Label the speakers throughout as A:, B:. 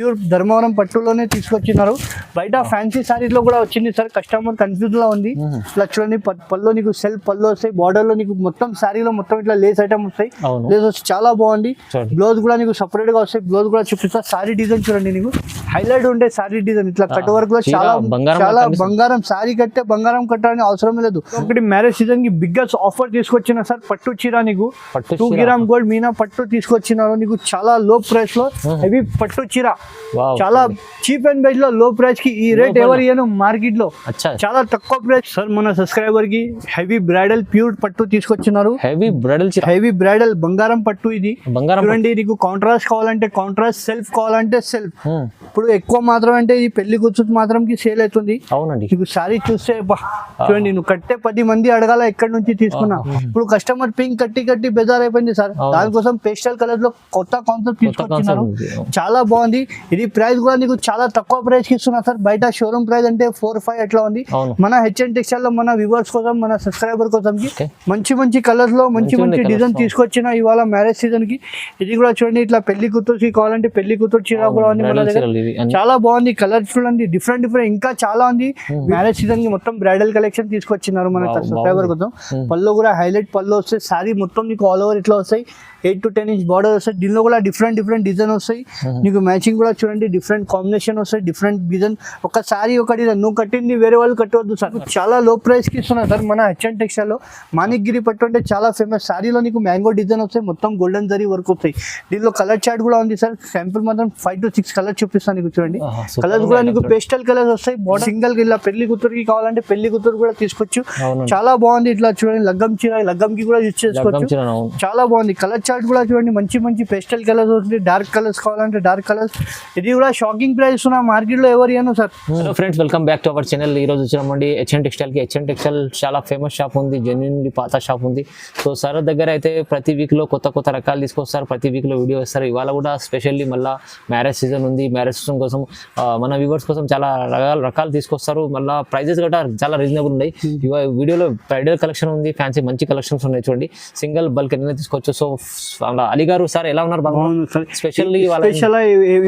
A: Pure Dharmavaram పట్టులోనే తీసుకొచ్చినారు. బయట fancy saris లో కూడా వచ్చింది సార్. కస్టమర్ కన్ఫ్యూజ్ లో ఉంది. ఇట్లా చూడండి, పల్లో నీకు సెల్ఫ్ పళ్ళు వస్తాయి, బార్డర్ లో నీకు మొత్తం సారీలో మొత్తం ఇట్లా లేస్ ఐటమ్ వస్తాయి. లేస్ వచ్చి చాలా బాగుంది. బ్లౌజ్ కూడా నీకు సపరేట్ గా వస్తాయి. బ్లౌజ్ కూడా చూపిస్తా. సారీ డిజైన్ చూడండి, నీకు హైలైట్ ఉంటే సారీ డిజైన్ ఇట్లా కట్ వర్క్ లో చాలా బంగారం. సారీ కట్టే బంగారం కట్టాలని అవసరం లేదు. ఒకటి మ్యారేజ్ సీజన్ కి బిగ్గెస్ట్ ఆఫర్ తీసుకొచ్చిన సార్, పట్టు చీర నీకు 2 గ్రామ్ గోల్డ్ మీనా పట్టు తీసుకొచ్చినారు. నీకు చాలా లో ప్రైస్ లో హెవీ పట్టు చీర, చాలా చీప్ అండ్ బెస్ట్ లో లో ప్రైస్ కి ఈ రేట్ ఎవరు ఇయ్యను మార్కెట్ లో. చాలా తక్కువ ప్రైస్ సార్. మన సబ్స్క్రైబర్ కి హెవీ బ్రైడల్ ప్యూర్ పట్టు తీసుకొచ్చినారు. హెవీ బ్రైడల్ బంగారం పట్టు. ఇది చూడండి, నీకు కాంట్రాస్ట్ కావాలంటే కాంట్రాస్ట్, సెల్ఫ్ కావాలంటే సెల్ఫ్. ఇప్పుడు ఎక్కువ మాత్రం అంటే ఇది పెళ్లి కూర్చుని మాత్రం కి సేల్ అవుతుంది. అవునండి, నీకు సారీ చూస్తే చూడండి, నువ్వు కట్టే 10 మంది అడగాల ఎక్కడి నుంచి తీసుకున్నా. ఇప్పుడు కస్టమర్ పింక్ కట్టి బెజార్ అయిపోయింది సార్. దానికోసం పేస్టల్ కలర్ లో కొత్త కాన్సెప్ట్ తీసుకొచ్చినారు. చాలా బాగుంది. ఇది ప్రైస్ కూడా నీకు చాలా తక్కువ ప్రైస్ కి ఇస్తున్నా సార్. బయట షోరూమ్ ప్రైస్ అంటే 4-5 అట్లా ఉంది. మన హెచ్ఎన్ టెక్స్టైల్ లో మన వ్యూవర్స్ కోసం, మన సబ్స్క్రైబర్ కోసం మంచి కలర్స్ లో మంచి డిజైన్ తీసుకొచ్చిన ఇవాళ మ్యారేజ్ సీజన్ కి. ఇది కూడా చూడండి, ఇట్లా పెళ్లి కూతురుకి కావాలంటే పెళ్లి కూతురు చీర కూడా ఉంది మన దగ్గర. చాలా బాగుంది. కలర్ చూడండి, డిఫరెంట్ ఇంకా చాలా ఉంది. మ్యారేజ్ సీజన్ కి మొత్తం బ్రైడల్ కలెక్షన్ తీసుకొచ్చినారు మన సబ్స్క్రైబర్ కోసం. పళ్ళు కూడా హైలైట్ పళ్ళు వస్తాయి. సారీ మొత్తం నీకు ఆల్ ఓవర్ ఇట్లా వస్తాయి. 8 to 10 ఇంచ్ బార్డర్ వస్తాయి. దీనిలో కూడా డిఫరెంట్ డిజైన్ వస్తాయి. నీకు మ్యాచింగ్ కూడా చూడండి, డిఫరెంట్ కాంబినేషన్ వస్తాయి. Different design. ఒక సారీ ఒక డిజైన్, నువ్వు కట్టింది వేరే వాళ్ళు కట్టవద్దు సార్. చాలా లో ప్రైస్ కి ఇస్తున్నారు సార్ మన హెచ్ఎన్ టెక్స్టైల్ లో. మాణిక్గిరి పట్టు అంటే చాలా ఫేమస్. సారీలో నీకు మ్యాంగో డిజైన్ వస్తాయి, మొత్తం గోల్డెన్ జరీ వర్క్ వస్తాయి. దీనిలో కలర్ చార్ట్ కూడా ఉంది సార్. శాంపుల్ మాత్రం 5 to 6 కలర్ చూపిస్తాను నీకు. చూడండి, కలర్స్ కూడా నీకు పేస్టల్ కలర్స్ వస్తాయి. బార్డర్ సింగల్ ఇలా పెళ్లి కూతురుకి కావాలంటే పెళ్లి కూతురు కూడా తీసుకోవచ్చు. చాలా బాగుంది. ఇట్లా చూడండి, లగ్గం చీర, లగ్గం కి కూడా యూజ్ చేసుకోవచ్చు. చాలా బాగుంది. కలర్ చార్ట్ కూడా చూడండి, మంచి పేస్టల్ కలర్స్ వస్తుంది. డార్క్ కలర్స్ కావాలంటే డార్క్ కలర్స్. ఇది కూడా షాకింగ్ ప్రైస్ ఉన్న మార్కెట్ లో ఎవరు ఇయ్యను sir.
B: Hello friends, welcome back to our channel. ఈ రోజు వచ్చినామండి హెచ్ఎన్ టెక్స్టైల్ కి. హెచ్ఎన్ టెక్స్టైల్ చాలా ఫేమస్ షాప్ ఉంది, జెన్యున్లీ పాత షాప్ ఉంది. సో సార్ దగ్గర అయితే ప్రతి వీక్ లో కొత్త రకాలు తీసుకొస్తారు, ప్రతి వీక్ లో వీడియో ఇస్తారు. ఇవాళ కూడా స్పెషల్లీ మళ్ళీ మ్యారేజ్ సీజన్ ఉంది. మ్యారేజ్ సీజన్ కోసం మన వ్యూవర్స్ కోసం చాలా రకాలు తీసుకొస్తారు. మళ్ళీ ప్రైజెస్ కూడా చాలా రీజనబుల్ ఉన్నాయి. వీడియోలో బ్రైడల్ కలెక్షన్ ఉంది, ఫ్యాన్సీ మంచి కలెక్షన్స్ ఉన్నాయి. చూడండి, సింగిల్ బల్క్ ఏదైనా తీసుకోవచ్చు. సో అలీ గారు సార్ ఎలా ఉన్నారు?
A: స్పెషల్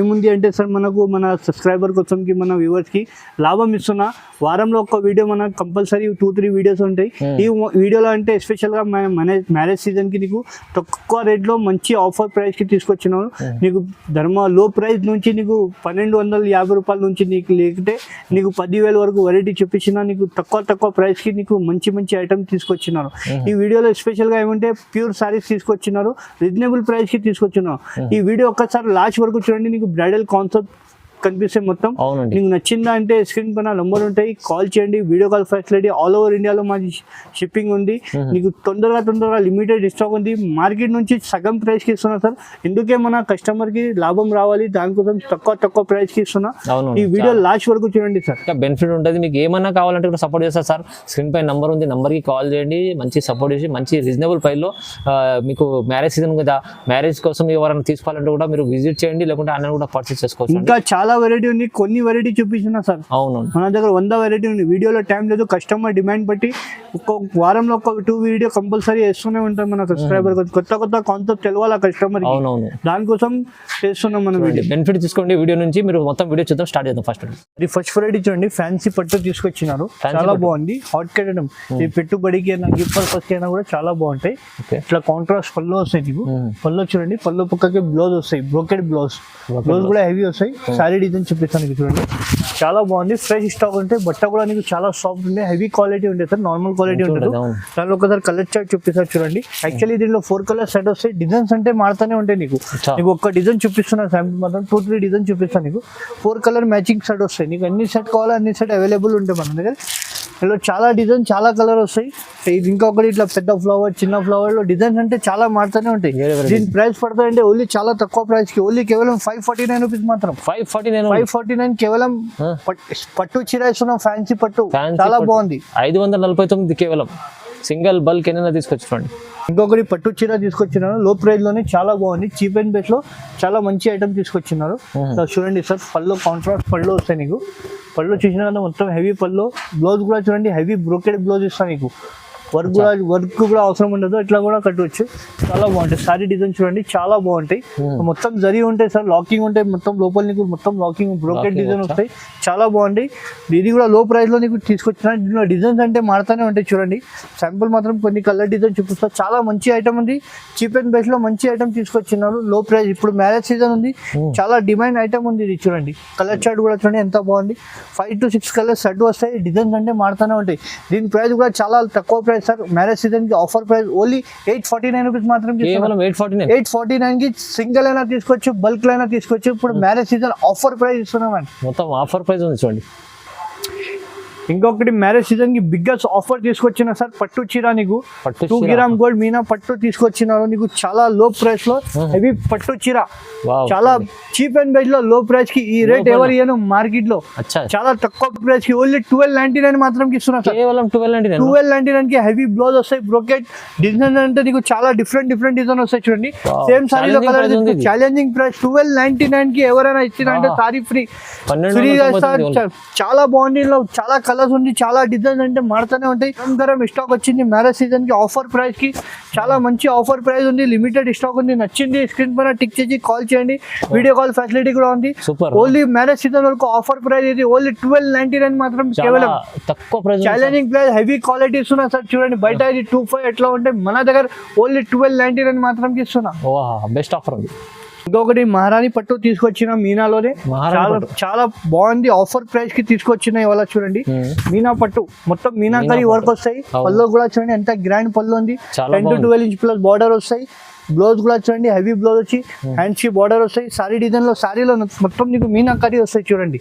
A: ఏముంది అంటే సార్, మనకు మన సబ్స్క్రైబర్ కోసం కి, మన వ్యూవర్స్ కి లాభం ఇస్తున్నా. వారంలో ఒక వీడియో మనకు కంపల్సరీ 2-3 వీడియోస్ ఉంటాయి. ఈ వీడియోలో అంటే ఎస్పెషల్ గా మ్యారేజ్ సీజన్ కి నీకు తక్కువ రేట్ లో మంచి ఆఫర్ ప్రైస్ కి తీసుకొచ్చినాను. నీకు లో ప్రైస్ నుంచి నీకు 1250 రూపాయల నుంచి నీకు లేకుంటే నీకు 10,000 వరకు వెరైటీ చూపించిన. నీకు తక్కువ ప్రైస్ కి నీకు మంచి ఐటమ్ తీసుకొచ్చినారు. ఈ వీడియోలో స్పెషల్ గా ఏమంటే ప్యూర్ సారీస్ తీసుకొచ్చినారు, రీజనబుల్ ప్రైస్ కి తీసుకొచ్చినాం. ఈ వీడియో ఒక్కసారి లాస్ట్ వరకు చూడండి, నీకు బ్రైడల్ కాన్సెప్ట్ కనిపిస్తే మొత్తం. నీకు నచ్చిందా అంటే స్క్రీన్ పైన నంబర్ ఉంటాయి, కాల్ చేయండి. Video call facility all over ఇండియాలో మాది షిప్పింగ్ ఉంది. నీకు తొందరగా లిమిటెడ్ స్టాక్ ఉంది. మార్కెట్ నుంచి సగం ప్రైస్ కి ఇస్తున్నా సార్. ఎందుకే మన కస్టమర్ కి లాభం రావాలి, దానికోసం తక్కువ ప్రైస్ కి ఇస్తున్నా. ఈ వీడియో లాస్ట్ వరకు చూడండి సార్,
B: బెనిఫిట్ ఉంటుంది. మీకు ఏమన్నా కావాలంటే కూడా సపోర్ట్ చేస్తారు సార్. స్క్రీన్ పై నంబర్ ఉంది, నంబర్ కి కాల్ చేయండి. మంచి సపోర్ట్ చేసి మంచి రీజనబుల్ ప్రైస్ లో మీకు మ్యారేజ్ సీజన్ కదా, మ్యారేజ్ కోసం ఎవరైనా తీసుకోవాలంటే కూడా మీరు విజిట్ చేయండి, లేకుంటే ఆన్లైన్ కూడా పర్చేస్ చేసుకోవచ్చు.
A: ఇంకా చాలా వెరైటీ ఉంది. కొన్ని వెరైటీ చూపించిన సార్. అవును, మన దగ్గర 100 వెరైటీ ఉంది. వీడియోలో టైం లేదు, కస్టమర్ డిమాండ్ బట్టి ఒక వారంలో ఒక 2 వీడియో కంపల్సరీ వేస్తూనే ఉంటాం మన సబ్స్క్రైబర్. కొత్త కాన్సెప్ట్ తెలవాలి కస్టమర్. అవునవును, దానికోసం చేస్తున్నాం మనం.
B: బెనిఫిట్ తీసుకోండి. వీడియో నుంచి మీరు మొత్తం వీడియో చూద్దాం, స్టార్ట్ చేద్దాం.
A: ఫస్ట్ వెరైటీ చూడండి, ఫ్యాన్సీ పట్టు తీసుకొచ్చినారు. చాలా బాగుంది. హాట్ కట్టడం ఈ పెట్టుబడికి అయినా గిఫ్ట్ పర్పస్ కి అయినా కూడా చాలా బాగుంటాయి. ఇట్లా కాంట్రాస్ట్ పళ్ళు వస్తాయి. నీకు పళ్ళు చూడండి, పళ్ళు పక్కకి బ్లౌజ్ వస్తాయి, బ్రోకెడ్ బ్లౌజ్ కూడా హెవీ వస్తాయి. సారీ డిజైన్ చూపిస్తాను చూడండి, చాలా బాగుంది. ఫ్రెష్ స్టాక్ ఉంటే బట్ట కూడా నీకు చాలా సాఫ్ట్ ఉంది, హెవీ క్వాలిటీ ఉంటుంది సార్, నార్మల్ క్వాలిటీ ఉంటుంది. దానిలో ఒకసారి కలర్ చార్ట్ చూపిస్తారు చూడండి. యాక్చువల్లీ దీనిలో 4 కలర్ సెట్ వస్తాయి. డిజైన్స్ అంటే మారుతూనే ఉంటాయి. నీకు ఒక డిజైన్ చూపిస్తున్నా, శాంపుల్ మాత్రం 2-3 డిజైన్ చూపిస్తాను. నీకు 4 కలర్ మ్యాచింగ్ సెట్ వస్తాయి. నీకు అన్ని సెట్ కావాలో అన్ని సెట్ అవైలబుల్ ఉంటాయి మన దగ్గర. ఇందులో చాలా డిజైన్, చాలా కలర్ వస్తాయి. ఇది ఇంకొకటి ఇట్లా పెద్ద ఫ్లవర్, చిన్న ఫ్లవర్ లో డిజైన్స్ అంటే చాలా మారుతూనే ఉంటాయి. దీని ప్రైస్ పడతాయంటే ఓన్లీ చాలా తక్కువ ప్రైస్ కి, ఓన్లీ కేవలం 549 రూపీస్ మాత్రం. 549 కేవలం పట్టు చీర ఇస్తున్నాం, ఫ్యాన్సీ పట్టు. చాలా బాగుంది.
B: 549 కేవలం. సింగిల్ బల్క్ ఏదైనా తీసుకొచ్చుకోండి.
A: ఇంకొకటి పట్టు చీర తీసుకొచ్చినారు, లో ప్రైస్ లోనే చాలా బాగుంది. చీప్ అండ్ బెస్ట్ లో చాలా మంచి ఐటమ్ తీసుకొచ్చినారు. చూడండి సార్, పళ్ళు కాంట్రాస్ట్ పళ్ళు వస్తాయి. నీకు పళ్ళు చూసిన కదా మొత్తం హెవీ పళ్ళు. బ్లౌజ్ కూడా చూడండి, హెవీ బ్రోకెడ్ బ్లౌజ్ ఇస్తాను. నీకు వర్క్ కూడా అవసరం ఉండదు, ఇట్లా కూడా కట్టవచ్చు. చాలా బాగుంటాయి సారీ డిజైన్ చూడండి, చాలా బాగుంటాయి. మొత్తం జరీ ఉంటాయి సార్, లాకింగ్ ఉంటాయి మొత్తం లోపల నీకు మొత్తం లాకింగ్ బ్రోకెట్ డిజైన్ వస్తాయి, చాలా బాగుంటాయి. ఇది కూడా లో ప్రైస్ లో నీకు తీసుకొచ్చిన. దీనిలో డిజైన్స్ అంటే మారుతానే ఉంటాయి చూడండి. శాంపుల్ మాత్రం కొన్ని కలర్ డిజైన్ చూపిస్తా. చాలా మంచి ఐటమ్ ఉంది, చీప్ అండ్ బెస్ట్ లో మంచి ఐటమ్ తీసుకొచ్చినారు, లో ప్రైస్. ఇప్పుడు మ్యారేజ్ సీజన్ ఉంది, చాలా డిమాండ్ ఐటమ్ ఉంది ఇది చూడంండి. కలర్ చార్ట్ కూడా చూడండి ఎంత బాగుంది. 5 to 6 కలర్స్ సెట్ వస్తాయి, డిజైన్స్ అంటే మారుతానే ఉంటాయి. దీని ప్రైస్ కూడా చాలా తక్కువ ప్రైస్ సార్. మ్యారేజ్ సీజన్ కి ఆఫర్ ప్రైస్ ఓన్లీ 849 రూపీస్ మాత్రం. 849 కి సింగిల్ అయినా తీసుకోవచ్చు, బల్క్ అయినా తీసుకోవచ్చు. ఇప్పుడు మ్యారేజ్ సీజన్ ఆఫర్ ప్రైస్ ఇస్తున్నామండి,
B: మొత్తం ఆఫర్ ప్రైస్ ఉంది చూడండి.
A: ఇంకొకటి మ్యారేజ్ సీజన్ కి బిగ్గెస్ట్ ఆఫర్ తీసుకొచ్చిన సార్, పట్టు చీర నీకు 2 గ్రామ్ గోల్డ్ మీనా పట్టు తీసుకొచ్చినారు నీకు చాలా లో ప్రైస్ లో. హెవీ పట్టు చీర చాలా చీప్ అండ్ బెస్ట్ లో లో ప్రైస్ కి. ఈ రేట్ ఎవరు ఇయ్యను మార్కెట్ లో, చాలా తక్కువ ప్రైస్ కి. ఓన్లీ 1299 మాత్రం ఇస్తున్నారు సార్. 1299 కి హెవీ బ్లౌజ్ వస్తాయి, బ్రోకెట్ డిజైన్ అంటే నీకు చాలా డిఫరెంట్ డిజైన్ వస్తాయి చూడండి. సేమ్ సారీలో కలర్ ఛాలెంజింగ్ ప్రైస్. 1299 కి ఎవరైనా ఇచ్చినంటే సారీ ఫ్రీ చాలా బాగుంది. చాలా కలర్స్ ఉంది, చాలా డిజైన్స్ అంటే మారుతూనే ఉంటాయి. అందరం స్టాక్ వచ్చింది మ్యారేజ్ సీజన్ కి ఆఫర్ ప్రైస్ కి. చాలా మంచి ఆఫర్ ప్రైస్ ఉంది, లిమిటెడ్ స్టాక్ ఉంది. నచ్చింది స్క్రీన్ పైన టిక్ చేసి కాల్ చేయండి, వీడియో కాల్ ఫెసిలిటీ కూడా ఉంది. ఓన్లీ మ్యారేజ్ సీజన్ వరకు ఆఫర్ ప్రైస్ ఇది. ఓన్లీ 1299 మాత్రం, కేవలం
B: తక్కువ price,
A: challenging price. Heavy quality ఇస్తున్నా సార్ చూడండి. బయట ఇది 25 ఎట్లా ఉంటాయి, మన దగ్గర ఓన్లీ 1299 మాత్రం ఇస్తున్నా.
B: బెస్ట్ ఆఫర్ ఉంది.
A: ఇంకొకటి మహారాణి పట్టు తీసుకొచ్చిన మీనాలోనే, చాలా బాగుంది. ఆఫర్ ప్రైస్ కి తీసుకొచ్చిన ఇవాళ చూడండి. మీనా పట్టు మొత్తం మీనాకరీ వర్క్ వస్తాయి. పళ్ళు కూడా చూడండి ఎంత గ్రాండ్ పళ్ళు ఉంది. 10 to 12 ఇంచ్ ప్లస్ బార్డర్ వస్తాయి. బ్లౌజ్ కూడా చూడండి, హెవీ బ్లౌజ్ వచ్చి హ్యాండ్స్ కి బార్డర్ వస్తాయి. సారీ డిజైన్ లో, సారీలో మొత్తం నీకు మీనాకరీ వస్తాయి చూడండి.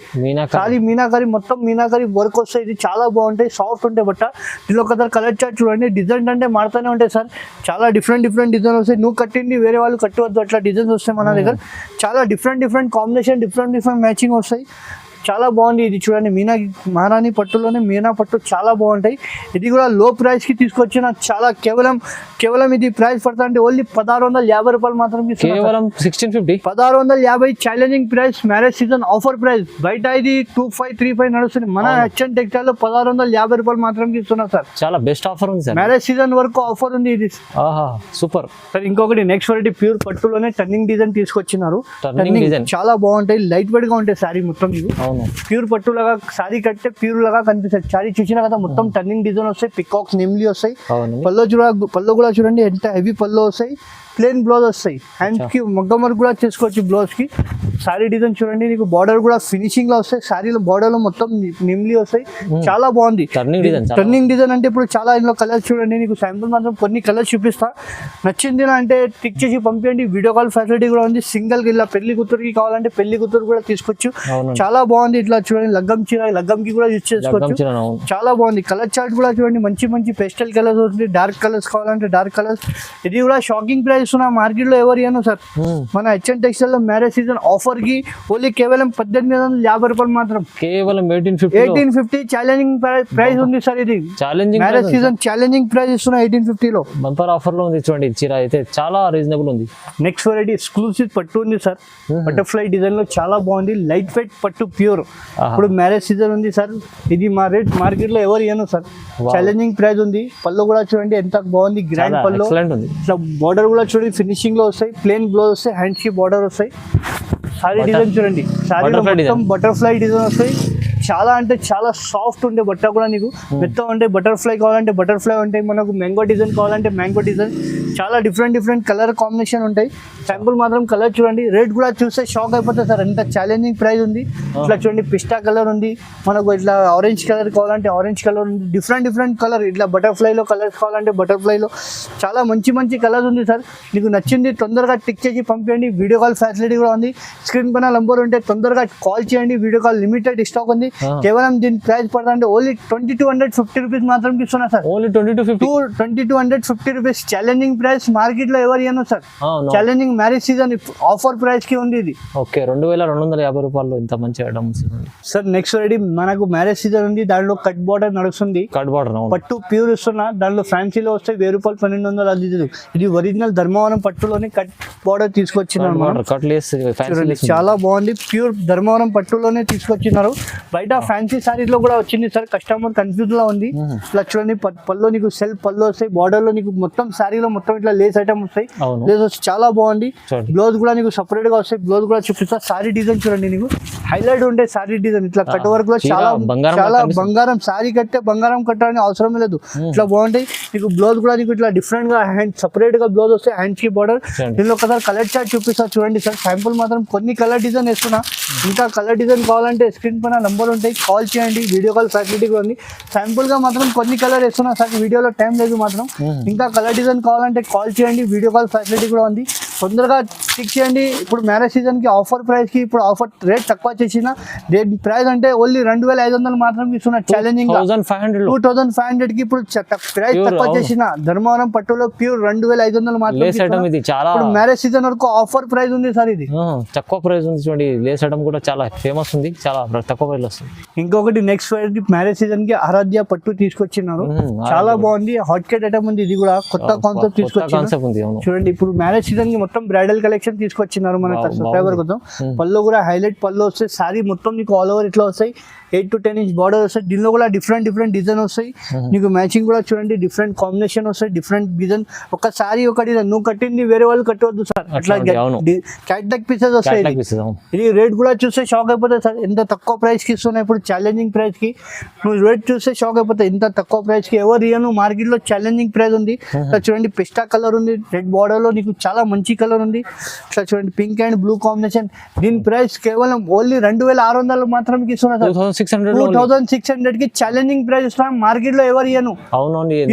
A: సారీ మీనాకరీ మొత్తం మీనాకరీ వర్క్ వస్తాయి. ఇది చాలా బాగుంటాయి, సాఫ్ట్ ఉంటాయి బట్ట. దీనిలో ఒక కలర్ చార్ట్ చూడండి. డిజైన్ అంటే మారుతూనే ఉంటాయి సార్, చాలా డిఫరెంట్ డిజైన్ వస్తాయి. నువ్వు కట్టింది వేరే వాళ్ళు కట్టవద్దు, అట్లా డిజైన్స్ వస్తాయి మన దగ్గర. చాలా డిఫరెంట్ కాంబినేషన్, డిఫరెంట్ మ్యాచింగ్ వస్తాయి. చాలా బాగుంది ఇది చూడండి. మహారాణి పట్టులోనే మీనా పట్టు చాలా బాగుంటాయి. ఇది కూడా లో ప్రైస్ కి తీసుకొచ్చిన. చాలా కేవలం ఇది ప్రైస్ పడతా అంటే ఓన్లీ 1650 రూపాయలు మాత్రం. 1650 challenging price, marriage season offer price. బయట ఇది 2535 నడుస్తుంది, మన హెచ్ఎన్ టెక్స్టైల్ లో 1650 రూపాయలు మాత్రం ఇస్తున్నా సార్.
B: చాలా బెస్ట్ ఆఫర్ ఉంది సార్, మ్యారేజ్
A: సీజన్ వరకు ఆఫర్ ఉంది ఇది.
B: Super
A: sir. ఇంకొకటి నెక్స్ట్ వెరైటీ ప్యూర్ పట్టులోనే టర్నింగ్ డిజైన్ తీసుకొచ్చినారు. చాలా బాగుంటాయి, లైట్ వెయిట్ గా ఉంటాయి సారీ మొత్తం. ప్యూర్ పట్టు లాగా సారీ కట్టే ప్యూర్ లాగా కనిపిస్తుంది. సారీ చూసినా కదా, మొత్తం టర్నింగ్ డిజైన్ వస్తాయి, పికాక్స్ నెమ్లీ వస్తాయి. పళ్ళు కూడా చూడండి ఎంత హెవీ పళ్ళు వస్తాయి. ప్లేన్ బ్లౌజ్ వస్తాయి, హ్యాండ్స్ కి మగ్గం వర్క్ కూడా చేసుకోవచ్చు బ్లౌజ్ కి. సారీ డిజైన్ చూడండి, నీకు బార్డర్ కూడా ఫినిషింగ్ లో వస్తాయి. సారీలో బార్డర్ లో మొత్తం నిమ్లీ వస్తాయి, చాలా బాగుంది. టర్నింగ్ డిజైన్ అంటే ఇప్పుడు చాలా ఇందులో కలర్స్ చూడండి. నీకు శాంపుల్ మాత్రం కొన్ని కలర్స్ చూపిస్తా. నచ్చింది అంటే టిక్ చేసి పంపించండి, వీడియో కాల్ ఫెసిలిటీ కూడా ఉంది. సింగిల్ ఇలా పెళ్లి కూతురికి కావాలంటే పెళ్లి కూతురు కూడా తీసుకోవచ్చు. చాలా బాగుంది. ఇట్లా చూడండి, లగ్గం చీర, లగ్గంకి కూడా యూజ్ చేసుకోవచ్చు. చాలా బాగుంది. కలర్ చార్ట్ కూడా చూడండి, మంచి పేస్టల్ కలర్స్ వస్తుంది. డార్క్ కలర్స్ కావాలంటే డార్క్ కలర్స్. ఇది కూడా షాకింగ్ ప్రైస్ మార్కెట్ లో ఎవరు ఇయ్యను సార్. మన హెచ్ఎన్ టెక్స్టైల్ లో మ్యారేజ్ సీజన్ ఆఫర్ కి ఓన్లీ కేవలం 1850 రూపాయలు మాత్రం.
B: కేవలం 1850
A: ఛాలెంజింగ్ ప్రైస్ ఉంది సార్. ఇది మ్యారేజ్ సీజన్ ఛాలెంజింగ్ ప్రైస్ ఇస్తున్నా 1850 లో.
B: బంపర్ ఆఫర్ లో ఉంది చూడండి. చీర అయితే చాలా రీజనబుల్ ఉంది.
A: నెక్స్ట్ వెరైటీ ఎక్స్క్లూసివ్ పట్టు ఉంది సార్. బటర్ఫ్లై డిజైన్ లో చాలా బాగుంది. లైట్ వెయిట్ పట్టు ప్యూర్. ఇప్పుడు మ్యారేజ్ సీజన్ ఉంది సార్. ఇది మా రేట్ మార్కెట్ లో ఎవరు ఇయ్యను సార్. ఛాలెంజింగ్ ప్రైస్ ఉంది. పళ్ళు కూడా చూడండి ఎంత బాగుంది, గ్రాండ్ పళ్ళు. బార్డర్ కూడా చూడండి ఫినిషింగ్ లో వస్తాయి. ప్లేన్ బ్లౌజ్ వస్తాయి, హ్యాండ్స్ కి బార్డర్ వస్తాయి. సారీ డిజైన్ చూడండి, సారీలో మొత్తం బటర్ఫ్లై డిజైన్ వస్తాయి. చాలా అంటే చాలా సాఫ్ట్ ఉండే బట్ట కూడా. నీకు మెత్తం అంటే బటర్ఫ్లై కావాలంటే బటర్ఫ్లై ఉంటాయి, మనకు మ్యాంగో డిజైన్ కావాలంటే మ్యాంగో డిజైన్. చాలా డిఫరెంట్ కలర్ కాంబినేషన్ ఉంటాయి. శాంపుల్ మాత్రం కలర్ చూడండి. రేట్ కూడా చూస్తే షాక్ అయిపోతుంది సార్, ఎంత ఛాలెంజింగ్ ప్రైస్ ఉంది. ఇట్లా చూడండి, పిస్టా కలర్ ఉంది, మనకు ఇట్లా ఆరెంజ్ కలర్ కావాలంటే ఆరెంజ్ కలర్ ఉంది. Different colour. ఇట్లా బటర్ఫ్లైలో కలర్స్ కావాలంటే బటర్ఫ్లైలో చాలా మంచి కలర్స్ ఉంది సార్. నీకు నచ్చింది తొందరగా టిక్ చేసి పంపించండి. వీడియో కాల్ ఫెసిలిటీ కూడా ఉంది. స్క్రీన్ పైన నంబర్ ఉంటే తొందరగా కాల్ చేయండి. వీడియో కాల్ లిమిటెడ్ స్టాక్ ఉంది. కేవలం దీని ప్రైస్ పడుతుంటే ఓన్లీ 2250 రూపీస్ మాత్రం ఇస్తున్నా sir. Only 2250 rupees challenging price. Market లో ఎవరు ఇయ్యను sir. Challenging marriage season offer price కి ఉంది ఇది.
B: ఓకే, 2250 రూపాయలు ఇంత మంచి ఐటమ్స్
A: సార్. నెక్స్ట్ రెడీ మనకు మ్యారేజ్ సీజన్ ఉంది. దాంట్లో కట్ బార్డర్ నడుస్తుంది.
B: కట్ బార్డర్
A: పట్టు ప్యూర్ ఇస్తున్నా. దాంట్లో ఫ్యాన్సీలో వస్తాయి 1000 రూపాయలు, 1200 అది. ఇది ఒరిజినల్ ధర్మవరం పట్టులోనే కట్ బార్డర్ తీసుకొచ్చినారు.
B: చాలా బాగుంది.
A: ప్యూర్ ధర్మవరం పట్టులోనే తీసుకొచ్చినారు. బయట బయట ఫ్యాన్సీ సారీస్ లో కూడా వచ్చింది సార్, కస్టమర్ కన్ఫ్యూజ్ లో ఉంది. ఇట్లా చూడండి పల్లో నీకు సెల్ఫ్ పళ్ళు వస్తాయి, బార్డర్ లో నీకు మొత్తం సారీలో మొత్తం ఇట్లా లేస్ ఐటమ్ వస్తాయి. లేస్ వచ్చి చాలా బాగుంది. బ్లౌజ్ కూడా నీకు సపరేట్ గా వస్తాయి, బ్లౌజ్ కూడా చూపిస్తా. సారీ డిజైన్ చూడండి, నీకు హైలైట్ ఉండే సారీ డిజైన్ ఇట్లా కట్ వర్క్ లో చాలా చాలా బంగారం. సారీ కట్టే బంగారం కట్టాలని అవసరం లేదు, ఇట్లా బాగుంటాయి. నీకు బ్లౌజ్ కూడా నీకు ఇట్లా డిఫరెంట్ గా హ్యాండ్ సపరేట్ గా బ్లౌజ్ వస్తాయి, హ్యాండ్స్ కి బార్డర్. దీనిలో ఒకసారి కలర్ చార్ట్ చూపిస్తా చూడండి సార్. శాంపుల్ మాత్రం కొన్ని కలర్ డిజైన్ వేస్తున్నా, ఇంకా కలర్ డిజైన్ కావాలంటే స్క్రీన్ పైన నంబర్ ఉంటాయి, కాల్ చేయండి. వీడియో కాల్ ఫెసిలిటీ కూడా ఉంది. శాంపుల్ గా మాత్రం కొన్ని కలర్ వేస్తున్నా సార్, వీడియోలో టైం లేదు మాత్రం. ఇంకా కలర్ డిజైన్ కావాలంటే కాల్ చేయండి, వీడియో కాల్ ఫెసిలిటీ కూడా ఉంది. తొందరగా చెక్ చేయండి. ఇప్పుడు మ్యారేజ్ సీజన్ కి ఆఫర్ ప్రైస్ కి ఇప్పుడు ఆఫర్ రేట్ తక్కువ చేసిన రేట్ ప్రైస్ అంటే ఓన్లీ 2500 మాత్రం ఇస్తున్నా. ఛాలెంజింగ్ 2500 కి ఇప్పుడు ప్రైస్ తక్కువ చేసిన. ధర్మవరం పట్టులో ప్యూర్ 2500 మాత్రం. ఇప్పుడు మ్యారేజ్ సీజన్ వరకు ఆఫర్ ప్రైస్ ఉంది సార్, ఇది
B: తక్కువ ప్రైస్ ఉంది. చూడండి లేస్ ఐటమ్ కూడా చాలా ఫేమస్ ఉంది, చాలా తక్కువ ప్రైస్ వస్తుంది.
A: ఇంకొకటి నెక్స్ట్ మ్యారేజ్ సీజన్ కి ఆరాధ్య పట్టు తీసుకొచ్చినారు, చాలా బాగుంది. హాట్ కేట్ ఐటమ్ ఉంది, ఇది కూడా కొత్త కాన్సెప్ట్ తీసుకొచ్చి. చూడండి ఇప్పుడు మ్యారేజ్ సీజన్ కి మొత్తం బ్రైడల్ కలెక్షన్ తీసుకొచ్చినారు మన సబ్స్క్రైబర్ కోసం. పళ్ళు కూడా హైలైట్ పళ్ళు వస్తాయి, సారీ మొత్తం నీకు ఆల్ ఓవర్ ఇట్లా వస్తాయి. 8 to 10 ఇంచ్ బార్డర్ వస్తాయి. దీనిలో కూడా డిఫరెంట్ డిజైన్ వస్తాయి. నీకు మ్యాచింగ్ కూడా చూడండి, డిఫరెంట్ కాంబినేషన్ వస్తాయి, డిఫరెంట్ డిజైన్. ఒక సారీ ఒక డిజైన్, నువ్వు కట్టింది వేరే వాళ్ళు కట్టవద్దు సార్. అట్లా క్యాట్లాగ్ పీసెస్ వస్తాయి. ఇది రేట్ కూడా చూస్తే షాక్ అయిపోతాయి సార్, ఎంత తక్కువ ప్రైస్ కి ఇస్తున్నాయి. ఇప్పుడు ఛాలెంజింగ్ ప్రైస్ కి నువ్వు రేట్ చూస్తే షాక్ అయిపోతాయి, ఇంత తక్కువ ప్రైస్ కి ఎవరు ఇయ్యను. మార్కెట్ లో ఛాలెంజింగ్ ప్రైస్ ఉంది. చూడండి పిస్టా కలర్ ఉంది, రెడ్ బార్డర్ లో నీకు చాలా మంచి కలర్ ఉంది. ఇట్లా చూడండి పింక్ అండ్ బ్లూ కాంబినేషన్. దీని ప్రైస్ కేవలం ఓన్లీ 2600 మాత్రం ఇస్తున్నా సార్. 2600 కి ఛాలెంజింగ్ ప్రైస్ ఇస్తున్నాం, మార్కెట్ లో ఎవరు ఇయ్యను.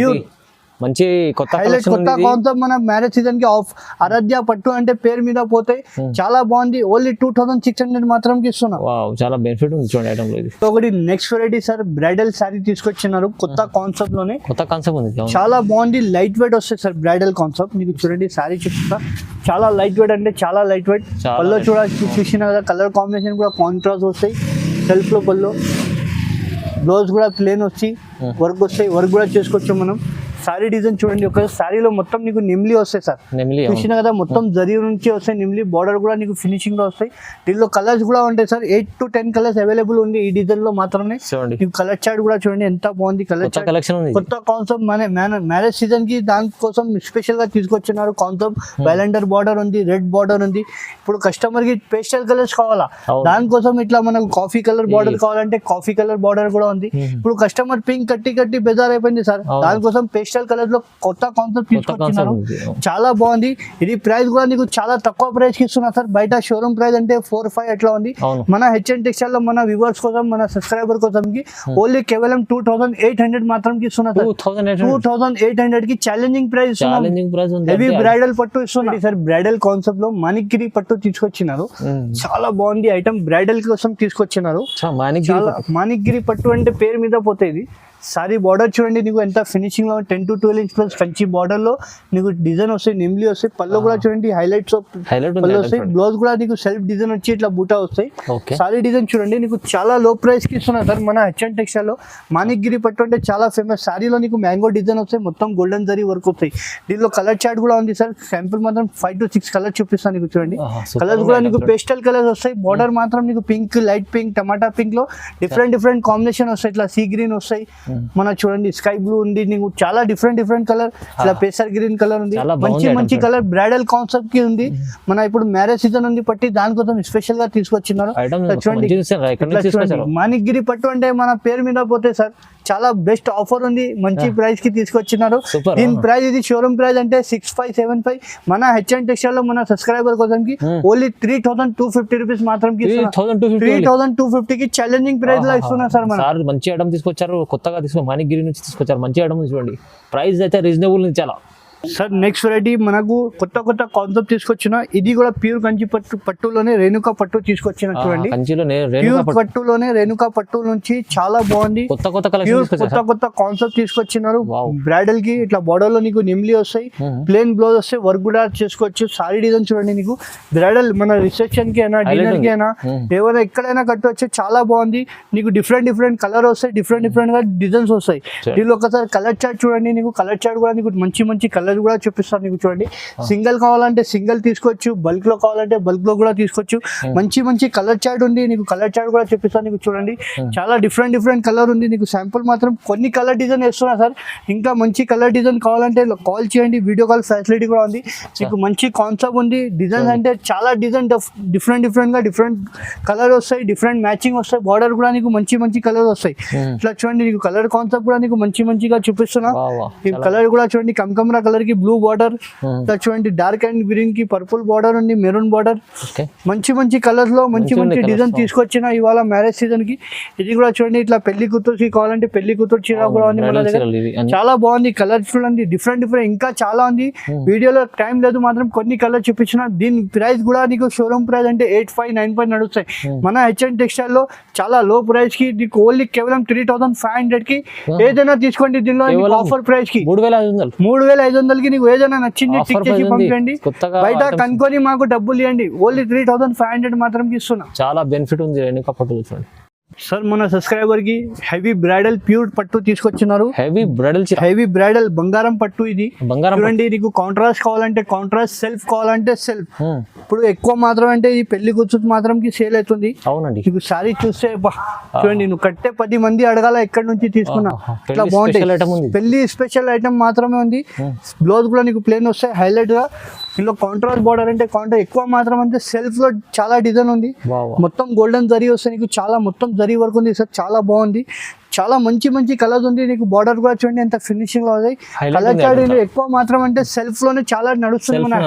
B: మంచి కొత్త
A: కాన్సెప్ట్ మన మ్యారేజ్ సీజన్ కి ఆఫ్. ఆరాధ్య పట్టు అంటే పేరు మీద పోతాయి, చాలా బాగుంది. ఓన్లీ 2600 మాత్రం ఇస్తున్నా.
B: చాలా బెనిఫిట్ ఉంది చూడండి ఐటమ్ లో.
A: ఒకటి next variety sir, bridal sorry తీసుకొచ్చినారు కొత్త కాన్సెప్ట్ లోనే.
B: కొత్త కాన్సెప్ట్ ఉంది,
A: చాలా బాగుంది. లైట్ వెయిట్ వస్తాయి సార్, బ్రైడల్ కాన్సెప్ట్. మీకు చూడండి సారీ చూపిస్తా, చాలా లైట్ వెయిట్ అంటే చాలా లైట్ వెయిట్. పళ్ళు చూసిన కదా, కలర్ కాంబినేషన్ కూడా కాంట్రాస్ట్ వస్తాయి. సెల్ఫ్ లో పళ్ళు, బ్లౌజ్ కూడా ప్లేన్ వచ్చి వర్క్ వస్తాయి, వర్క్ కూడా చేసుకోవచ్చు మనం. సారీ డిజైన్ చూడండి, ఒక సారీలో మొత్తం నీకు నిమ్లీ వస్తాయి సార్. చూసిన కదా మొత్తం జరీ నుంచి వస్తాయి నిమ్లీ, బార్డర్ కూడా నీకు ఫినిషింగ్ లో వస్తాయి. దీనిలో కలర్స్ కూడా ఉంటాయి సార్, 8 to 10 కలర్స్ అవైలబుల్ ఉంది ఈ డిజైన్ లో మాత్రమే. నీకు కలర్ చార్ట్ కూడా చూడండి ఎంత బాగుంది. కలర్ చార్ట్ కొత్త కాన్సెప్ట్ మ్యారేజ్ సీజన్ కి దానికోసం స్పెషల్ గా తీసుకొచ్చినారు కాన్సెప్ట్. వైలెండర్ బార్డర్ ఉంది, రెడ్ బార్డర్ ఉంది. ఇప్పుడు కస్టమర్ కి పేస్టల్ కలర్స్ కావాలా, దానికోసం ఇట్లా మనకు కాఫీ కలర్ బార్డర్ కావాలంటే కాఫీ కలర్ బార్డర్ కూడా ఉంది. ఇప్పుడు కస్టమర్ పింక్ కట్టి బెజార్ అయిపోయింది సార్, దానికోసం పేస్టల్ కలర్ లో కొత్త కాన్సెప్ట్ తీసుకొచ్చినారు, చాలా బాగుంది. ఇది ప్రైస్ కూడా నీకు చాలా తక్కువ ప్రైస్ కి ఇస్తున్నా సార్. బయట షోరూమ్ ప్రైస్ అంటే 4-5 అట్లా ఉంది. మన హెచ్ఎన్ టెక్స్టైల్ లో మన వ్యూవర్స్ కోసం, మన సబ్స్క్రైబర్ కోసం కి ఓన్లీ కేవలం 2800 మాత్రం ఇస్తున్నా సార్. 2800 కి ఛాలెంజింగ్ ప్రైస్ ఇస్తున్నా. హెవీ బ్రైడల్ పట్టు ఇస్తున్నా సార్. బ్రైడల్ కాన్సెప్ట్ లో మాణిక్గిరి పట్టు తీసుకొచ్చినారు, చాలా బాగుంది ఐటమ్. బ్రైడల్ కోసం తీసుకొచ్చినారు. మాణిక్గిరి పట్టు అంటే పేరు మీద పోతాయి. సారీ బార్డర్ చూడండి, నీకు ఎంత ఫినిషింగ్ లో 10 to 12 inch plus Kanchi border లో నీకు డిజైన్ వస్తాయి, నిమ్లీ వస్తాయి. పళ్ళు కూడా చూడండి హైలైట్స్ పళ్ళు వస్తాయి. బ్లౌజ్ కూడా నీకు సెల్ఫ్ డిజైన్ వచ్చి ఇట్లా బూటా వస్తాయి. సారీ డిజైన్ చూడండి, నీకు చాలా లో ప్రైస్ కి ఇస్తున్నా సార్ మన హెచ్ఎన్ టెక్స్టైల్ లో. మాణిక్గిరి పట్టు అంటే చాలా ఫేమస్. సారీలో నీకు మ్యాంగో డిజైన్ వస్తాయి, మొత్తం గోల్డెన్ జరీ వర్క్ వస్తాయి. దీనిలో కలర్ చార్ట్ కూడా ఉంది సార్. శాంపుల్ మాత్రం 5 to 6 కలర్ చూపిస్తాను నీకు. చూడండి కలర్స్ కూడా నీకు పేస్టల్ కలర్స్ వస్తాయి. బార్డర్ మాత్రం నీకు పింక్, లైట్ పింక్, టమాటా పింక్ లో డిఫరెంట్ కాంబినేషన్ వస్తాయి. ఇట్లా సీ గ్రీన్ వస్తాయి, మన చూడండి స్కై బ్లూ ఉంది, నీకు చాలా డిఫరెంట్ కలర్. ఇట్లా పేసర్ గ్రీన్ కలర్ ఉంది, మంచి కలర్. బ్రైడల్ కాన్సెప్ట్ కి ఉంది. మన ఇప్పుడు మ్యారేజ్ సీజన్ ఉంది పట్టి, దానికోసం స్పెషల్ గా తీసుకొచ్చినారు. చూడండి మాణిక్గిరి పట్టు అంటే మన పేరు మీద పోతే సార్, చాలా బెస్ట్ ఆఫర్ ఉంది, మంచి ప్రైస్ కి తీసుకొచ్చినారు. దీని ప్రైస్ ఇది షోరూమ్ ప్రైస్ అంటే 6575. మన హెచ్ఎన్ టెక్స్టైల్ లో మన సబ్స్క్రైబర్ కోసం కి ఓన్లీ 3250 రూపీస్ మాత్రం 3250 కి ఛాలెంజింగ్ ప్రైస్ లో ఇస్తున్నా సార్. మన
B: మంచి ఐటమ్ తీసుకొచ్చారు, కొత్తగా మాణిక్గిరి నుంచి తీసుకొచ్చారు, మంచి ఐటమ్ చూడండి. ప్రైస్ అయితే రీజనబుల్ ఉంది చాలా.
A: సార్ నెక్స్ట్ వెరైటీ మనకు కొత్త కాన్సెప్ట్ తీసుకొచ్చిన. ఇది కూడా ప్యూర్ కంచి పట్టులోనే రేణుకా పట్టు తీసుకొచ్చిన. చూడండి ప్యూర్ పట్టులోనే రేణుకా పట్టు నుంచి చాలా బాగుంది. కొత్త కాన్సెప్ట్ తీసుకొచ్చినారు. బ్రైడల్ కి ఇట్లా బార్డర్ లో నీకు నిమ్లీ వస్తాయి, ప్లేన్ బ్లౌజ్ వస్తాయి, వర్క్ కూడా చేసుకోవచ్చు. సారీ డిజైన్ చూడండి, నీకు బ్రైడల్ మన రిసెప్షన్ కి అయినా, డిన్నర్ కి అయినా, ఏమైనా ఎక్కడైనా కట్టవచ్చు. చాలా బాగుంది. నీకు డిఫరెంట్ కలర్ వస్తాయి, డిఫరెంట్ గా డిజైన్స్ వస్తాయి. దీనిలో ఒకసారి కలర్ చార్ట్ చూడండి, నీకు కలర్ చార్ట్ కూడా నీకు మంచి కలర్ కలర్ కూడా చూపిస్తాను నీకు చూడండి. సింగిల్ కావాలంటే సింగిల్ తీసుకోవచ్చు, బల్క్ లో కావాలంటే బల్క్ లో కూడా తీసుకోవచ్చు. మంచి మంచి కలర్ చార్ట్ ఉంది, నీకు కలర్ చార్ట్ కూడా చూపిస్తాను నీకు చూడండి. చాలా డిఫరెంట్ కలర్ ఉంది. నీకు శాంపుల్ మాత్రం కొన్ని కలర్ డిజైన్ వేస్తున్నా సార్. ఇంకా మంచి కలర్ డిజైన్ కావాలంటే కాల్ చేయండి, వీడియో కాల్ ఫెసిలిటీ కూడా ఉంది. నీకు మంచి కాన్సెప్ట్ ఉంది. డిజైన్స్ అంటే చాలా డిజైన్ డిఫరెంట్ గా డిఫరెంట్ కలర్ వస్తాయి, డిఫరెంట్ మ్యాచింగ్ వస్తాయి. బార్డర్ కూడా నీకు మంచి కలర్ వస్తాయి. ఇట్లా చూడండి, నీకు కలర్ కాన్సెప్ట్ కూడా నీకు మంచిగా చూపిస్తున్నా. ఈ కలర్ కూడా చూడండి, కమకమరా కలర్ కి బ్లూ బార్డర్, ఇట్లా చూడండి డార్క్ అండ్ గ్రీన్ కి పర్పుల్ బార్డర్ ఉంది, మెరూన్ బార్డర్. మంచి కలర్స్ లో మంచి డిజైన్ తీసుకొచ్చిన ఇవాళ మ్యారేజ్ సీజన్ కి. ఇది కూడా చూడండి, ఇట్లా పెళ్లి కూతురుకి కావాలంటే పెళ్లి కూతురు చీర కూడా ఉంది మన దగ్గర. చాలా బాగుంది, కలర్ చూడండి, డిఫరెంట్ ఇంకా చాలా ఉంది. వీడియోలో టైం లేదు, మాత్రం కొన్ని కలర్ చూపించిన. దీని ప్రైస్ కూడా నీకు షోరూమ్ ప్రైస్ అంటే 8,500, 9,500 నడుస్తాయి. మన హెచ్ఎన్ టెక్స్టైల్ లో చాలా లో ప్రైస్ కి నీకు ఓన్లీ కేవలం 3,500 కి ఏదైనా తీసుకోండి. దీనిలో ఆఫర్ ప్రైస్ కి 3,500 కి నీకు ఏదైనా నచ్చింది టిక్ చేసి పంపండి. బయట కనుక్కొని మాకు డబ్బులు ఇవ్వండి. ఓన్లీ 3,500 మాత్రం ఇస్తున్నా.
B: చాలా బెనిఫిట్ ఉంది రేణుకా పట్టులో చూడండి
A: సార్. మన సబ్స్క్రైబర్ కి హెవీ బ్రైడల్ ప్యూర్ పట్టు తీసుకొచ్చినారు. హెవీ బ్రైడల్ బంగారం పట్టు. ఇది చూడండి, నీకు కాంట్రాస్ట్ కావాలంటే కాంట్రాస్ట్, సెల్ఫ్ కావాలంటే సెల్ఫ్. ఇప్పుడు ఎక్కువ మాత్రం అంటే ఈ పెళ్లి కూర్చుని మాత్రం కి సేల్ అవుతుంది.
B: అవునండి,
A: నీకు సారీ చూస్తే చూడండి, నువ్వు కట్టే 10 మంది అడగాల ఎక్కడి నుంచి తీసుకున్నా. ఇట్లా బాగుంటాయి. పెళ్లి స్పెషల్ ఐటమ్ మాత్రమే ఉంది. బ్లౌజ్ కూడా నీకు ప్లేన్ వస్తాయి హైలైట్ గా. ఇందులో కాంట్రాస్ట్ బార్డర్ అంటే ఎక్కువ మాత్రం అంటే సెల్ఫ్ లో చాలా డిజైన్ ఉంది. మొత్తం గోల్డెన్ జరీ వస్తాయి నీకు, చాలా మొత్తం జరీ వర్క్ ఉంది సార్. చాలా బాగుంది, చాలా మంచి కలర్స్ ఉంది. నీకు బార్డర్ కూడా చూడండి ఎంత ఫినిషింగ్ లో ఉంది. కలర్ చార్ట్ ఎక్కువ మాత్రం అంటే సెల్ఫ్ లోనే చాలా నడుస్తుంది మన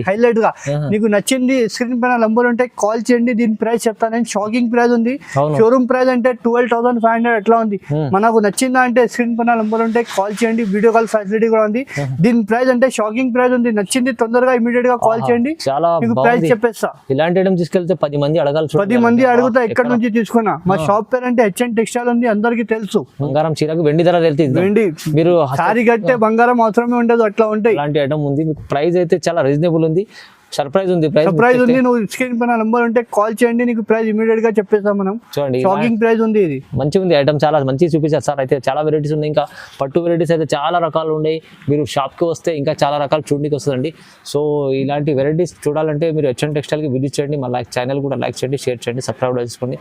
A: హైలైట్ గా. నీకు నచ్చింది స్క్రీన్ పైన నంబర్ ఉంటే కాల్ చేయండి. దీని ప్రైస్ చెప్తాను నేను. షాకింగ్ ప్రైస్ ఉంది. షోరూమ్ ప్రైస్ అంటే 12,500 ఎట్లా ఉంది. మనకు నచ్చిందా అంటే స్క్రీన్ పైన నంబర్ ఉంటే కాల్ చేయండి. వీడియో కాల్ ఫెసిలిటీ కూడా ఉంది. దీని ప్రైస్ అంటే షాకింగ్ ప్రైస్ ఉంది. నచ్చింది తొందరగా ఇమీడియట్ గా కాల్ చేయండి, మీకు ప్రైస్ చెప్పేస్తా.
B: ఇలాంటి ఐటమ్ తీసుకెళ్తే 10 మంది అడగాలి.
A: 10 మంది అడుగుతా ఎక్కడ నుంచి తీసుకున్నా. మా షాప్ పేరు అంటే హెచ్ఎన్ టెక్స్టైల్ ఉంది, అందరికి తెలుసు.
B: బంగారం చీరకు వెండి ధర తెలుస్తుంది.
A: వెండి మీరు సారీ కట్టే బంగారం అవసరమే ఉండదు, అట్లా ఉంటాయి.
B: ఇలాంటి ఐటమ్ ఉంది. మీకు ప్రైస్ అయితే చాలా రీజనబుల్ ఉంది. సర్ప్రైజ్ ఉంది.
A: సర్ప్రైజ్ ఉంది. నువ్వు స్క్రీన్ పైన నంబర్ ఉంటే కాల్ చేయండి, నీకు ప్రైస్ ఇమీడియట్ గా చెప్పేస్తాం మనం.
B: చూడండి,
A: షాకింగ్ ప్రైస్ ఉంది. ఇది
B: మంచిగా ఉంది ఐటమ్, చాలా మంచి చూపించారు సార్. అయితే చాలా వెరైటీస్ ఉన్నాయి. ఇంకా పట్టు వెరైటీస్ అయితే చాలా రకాలు ఉన్నాయి. మీరు షాప్కి వస్తే ఇంకా చాలా రకాలు చూడడానికి వస్తుందండి. సో ఇలాంటి వెరైటీస్ చూడాలంటే మీరు హెచ్ఎన్ టెక్స్టైల్కి విజిట్ చేయండి. మా ఛానల్ కూడా లైక్ చేయండి, షేర్ చేయండి, సబ్స్క్రైబ్ చేసుకోండి.